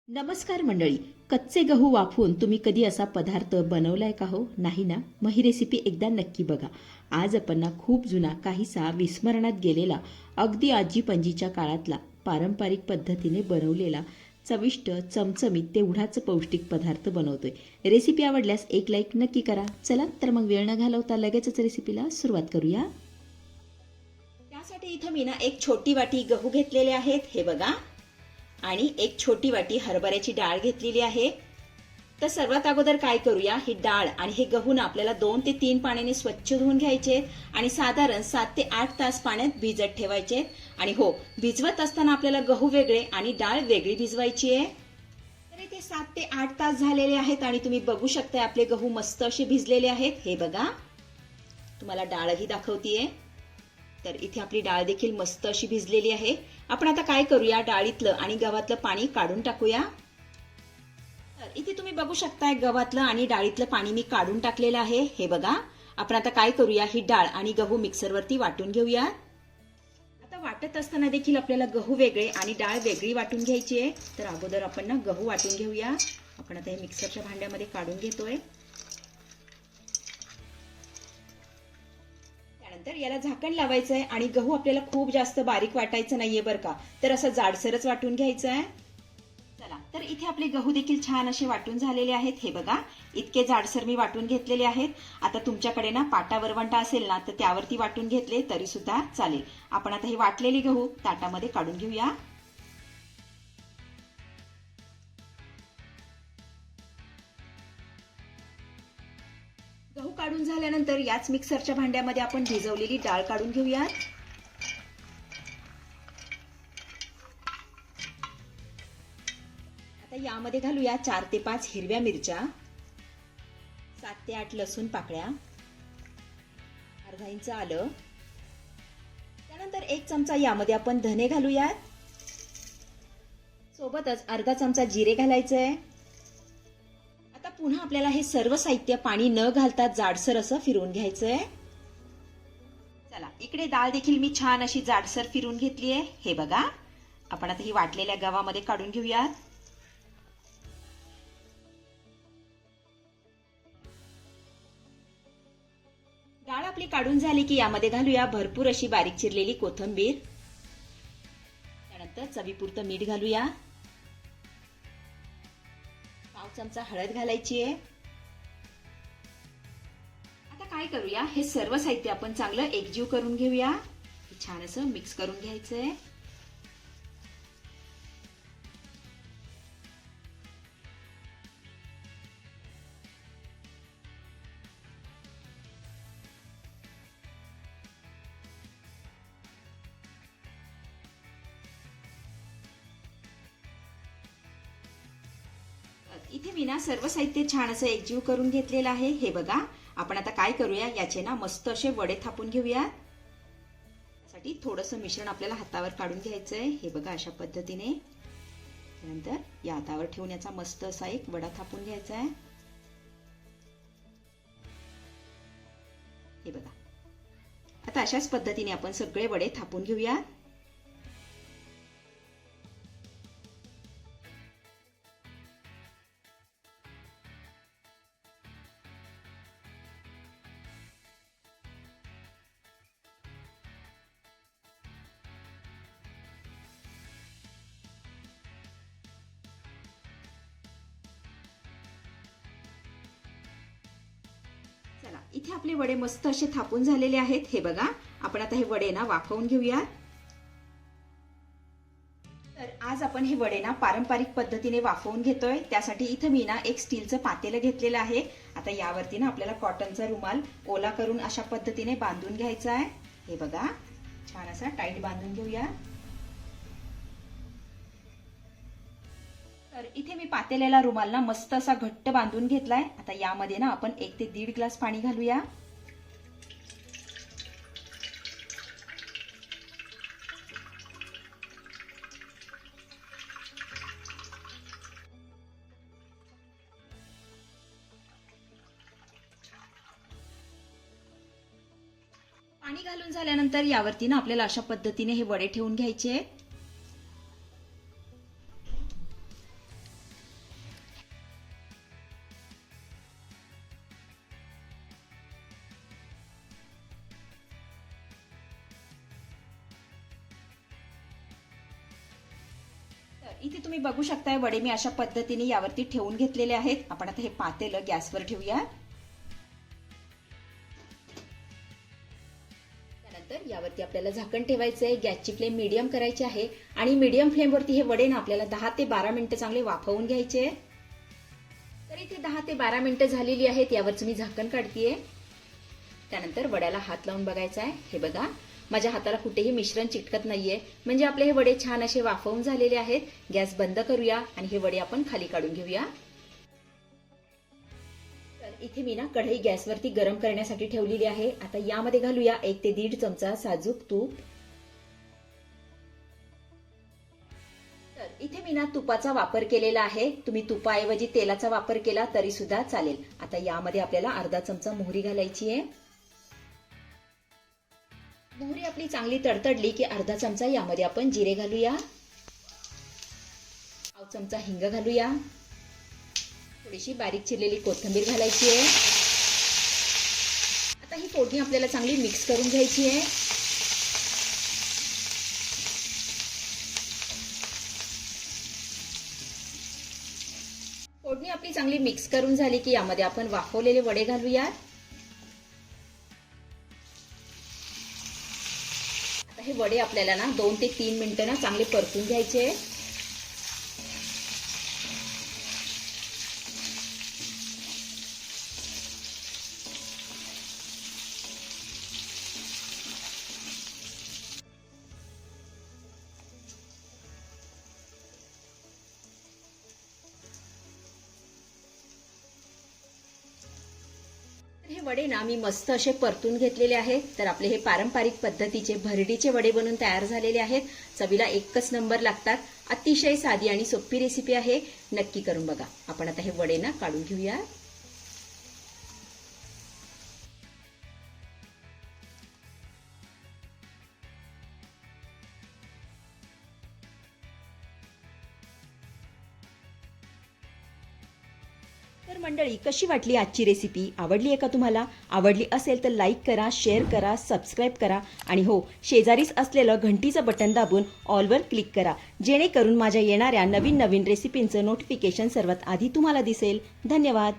नमस्कार मंडळी. कच्चे गहू वाफवून तुम्ही कधी असा पदार्थ बनवलाय का हो? नाही ना? मग ही रेसिपी एकदा नक्की बघा. आज आपण ना खूप जुना, काहीसा विस्मरणात गेलेला, अगदी आजी पणजीच्या काळातला पारंपरिक पद्धतीने बनवलेला चविष्ट, चमचमीत, तेवढाच पौष्टिक पदार्थ बनवतोय. रेसिपी आवडल्यास एक लाईक नक्की करा. चला तर मग वेळ न घालवता लगेचच रेसिपीला सुरुवात करूया. त्यासाठी इथं मी ना एक छोटी वाटी गहू घेतलेले आहेत, हे बघा, आणि एक छोटी वाटी हरभऱ्याची डाळ घेतलेली आहे. तर सर्वात अगोदर काय करूया, ही डाळ आणि हे गहू ना आपल्याला 2 ते 3 पाण्याने स्वच्छ धुवून घ्यायचे आणि साधारण 7 ते 8 तास पाण्यात भिजत ठेवायचे. आणि हो, भिजवत असताना आपल्याला गहू वेगळे आणि डाळ वेगळी भिजवायची आहे. तर इथे 7 ते 8 तास झालेले आहेत आणि तुम्ही बघू शकता आपले गहू मस्त असे भिजलेले आहेत. हे बघा, तुम्हाला डाळही दाखवतीये. तर इथे आपली डाळ देखील मस्त अशी भिजलेली आहे. आपण आता काय करूया, डाळीतलं आणि गव्हातलं पाणी काढून टाकूया. तर इथे तुम्ही बघू शकताय गव्हातलं आणि डाळीतलं पाणी मी काढून टाकलेलं आहे. हे बघा, आपण आता काय करूया, ही डाळ आणि गहू मिक्सरवरती वाटून घेऊया. आता वाटत असताना देखील आपल्याला गहू वेगळे आणि डाळ वेगळी वाटून घ्यायची आहे. तर अगोदर आपण ना गहू वाटून घेऊया. आपण आता हे मिक्सरच्या भांड्यामध्ये काढून घेतोय. त्यानंतर याला झाकण लावायचं आहे आणि गहू आपल्याला खूप जास्त बारीक वाटायचं नाहीये बरं का, तर असं जाडसरच वाटून घ्यायचं आहे. चला, तर इथे आपले गहू देखील छान असे वाटून झालेले आहेत. हे बघा, इतके जाडसर मी वाटून घेतलेले आहेत. आता तुमच्याकडे ना पाटा वरवंटा असेल ना, तर त्यावरती वाटून घेतले तरी सुद्धा चालेल. आपण आता हे वाटलेले गहू ताटामध्ये काढून घेऊया. गहू काढून झाल्यानंतर याच मिक्सरच्या भांड्यामध्ये आपण भिजवलेली डाळ काढून घेऊयात. आता यामध्ये घालूया 4 ते 5 हिरव्या मिरच्या, 7 ते 8 लसूण पाकळ्या, अर्धा इंच आलं. त्यानंतर 1 चमचा यामध्ये आपण धने घालूयात. सोबतच अर्धा चमचा जिरे घालायचंय. आता पुन्हा आपल्याला हे सर्व साहित्य पाणी न घालता जाडसर असं फिरवून घ्यायचंय. चला, इकडे डाळ देखील मी छान अशी जाडसर फिरवून घेतली आहे. हे बघा, आपण आता ही वाटलेल्या गव्हामध्ये काढून घेऊयात. डाळ आपली काढून झाली की यामध्ये घालूया भरपूर अशी बारीक चिरलेली कोथिंबीर. त्यानंतर चवीपुरतं मीठ घालूया. पाव चमचा हळद घालायची आहे. आता काय करूया, हे सर्व साहित्य आपण चांगलं एकजीव करून घेऊया. छान असं मिक्स करून घ्यायचंय. इथे मी ना सर्व साहित्य छान असं एकजीव करून घेतलेलं आहे. हे बघा, आपण आता काय करूया, याचे ना मस्त असे वडे थापून घेऊया. त्यासाठी थोडंसं मिश्रण आपल्याला हातावर काढून घ्यायचंय. हे बघा, अशा पद्धतीने. त्यानंतर या हातावर ठेवून याचा मस्त असा एक वडा थापून घ्यायचा आहे. हे बघा, आता अशाच पद्धतीने आपण सगळे वडे थापून घेऊया. चला, इथे आपले वडे मस्त असे थापून झालेले आहेत. हे बघा, आपण आता हे वडे ना वाफवून घेऊया. तर आज आपण हे वडे ना पारंपरिक पद्धतीने वाफवून घेतोय. त्यासाठी इथं मी ना एक स्टीलचं पातेलं घेतलेलं आहे. आता यावरती ना आपल्याला कॉटनचा रुमाल ओला करून अशा पद्धतीने बांधून घ्यायचा आहे. हे बघा, छान असा टाईट बांधून घेऊया. तर इथे मी पातेल्याला रुमाल ना मस्त असा घट्ट बांधून घेतलाय. आता यामध्ये ना आपण 1 ते 1.5 ग्लास पाणी घालूया. पाणी घालून झाल्यानंतर यावरती ना आपल्याला अशा पद्धतीने हे वडे ठेवून घ्यायचे. इथे तुम्ही बघू शकताय वडे मी अशा पद्धतीने यावरती ठेवून घेतलेले आहेत. आपण आता हे पातेलं गॅसवर ठेवूया. त्यानंतर यावरती आपल्याला झाकण ठेवायचं आहे. गॅसची फ्लेम मीडियम करायची आहे आणि मीडियम फ्लेमवरती हे वडे ना आपल्याला 10 ते 12 मिनिटं चांगले वाफवून घ्यायचे. तर इथे 10 ते 12 मिनिटं झालेली आहेत. यावरचं मी झाकण काढतेय. त्यानंतर वड्याला हात लावून बघायचा आहे. हे बघा माझ्या हाताला कुठेही मिश्रण चिटकत नाहीये, म्हणजे आपले हे वडे छान असे वाफवून झालेले आहेत. गॅस बंद करूया आणि हे वडे आपण खाली काढून घेऊया. तर इथे मी ना कढई गॅसवरती गरम करण्यासाठी ठेवलेली आहे. आता यामध्ये घालूया 1 ते 1.5 चमचा साजूक तूप. तर इथे मी ना तुपाचा वापर केलेला आहे. तुम्ही तुपाऐवजी तेलाचा वापर केला तरी सुद्धा चालेल. आता यामध्ये आपल्याला अर्धा चमचा मोहरी घालायची आहे. मोहरी आपली चांगली तडतडली की अर्धा चमचा यामध्ये आपण जिरे घालूया. पाव चमचा हिंग घालूया. थोडीशी बारीक चिरलेली कोथिंबीर घालायची आहे. आता ही फोडणी आपल्याला चांगली मिक्स करून घ्यायची आहे. फोडणी आपली चांगली मिक्स करून झाली की यामध्ये आपण वाफवलेले वडे घालूया. हे वडे आपल्याला ना 2 ते 3 मिनिटं ना चांगले परतून घ्यायचे. हे वडे ना मी मस्त असे परतून घेतलेले आहेत. तर आपले हे पारंपरिक पद्धतीचे भरडीचे वडे बनून तयार झालेले आहेत. चवीला एकच नंबर लागतात. अतिशय साधी आणि सोपी रेसिपी आहे. नक्की करून बघा. आपण आता हे वडे ना काढून घेऊया. तर मंडळी कशी वाटली आजची रेसिपी? आवडली आहे का तुम्हाला? आवडली असेल तर लाईक करा, शेअर करा, सबस्क्राईब करा आणि हो शेजारीच असलेलं घंटीचं बटन दाबून ऑलवर क्लिक करा, जेणेकरून माझ्या येणाऱ्या नवीन रेसिपींचं नोटिफिकेशन सर्वात आधी तुम्हाला दिसेल. धन्यवाद.